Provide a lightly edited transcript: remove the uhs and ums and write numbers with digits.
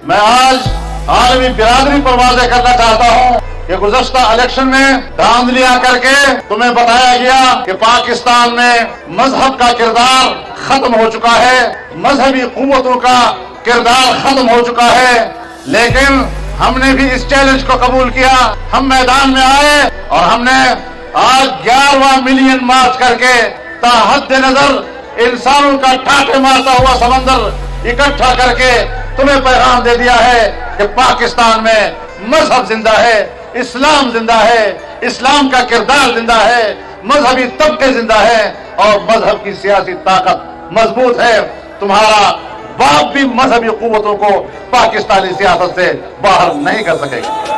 میں آج عالمی برادری پر واضح کرنا چاہتا ہوں کہ گزشتہ الیکشن میں دھاندلیاں کر کے تمہیں بتایا گیا کہ پاکستان میں مذہب کا کردار ختم ہو چکا ہے، مذہبی قوتوں کا کردار ختم ہو چکا ہے، لیکن ہم نے بھی اس چیلنج کو قبول کیا۔ ہم میدان میں آئے اور ہم نے آج 11واں ملین مارچ کر کے تاحد نظر انسانوں کا ٹھاٹے مارتا ہوا سمندر اکٹھا کر کے تمہیں پیغام دے دیا ہے کہ پاکستان میں مذہب زندہ ہے، اسلام زندہ ہے، اسلام کا کردار زندہ ہے، مذہبی طبقے زندہ ہے اور مذہب کی سیاسی طاقت مضبوط ہے۔ تمہارا باپ بھی مذہبی قوتوں کو پاکستانی سیاست سے باہر نہیں کر سکے گا۔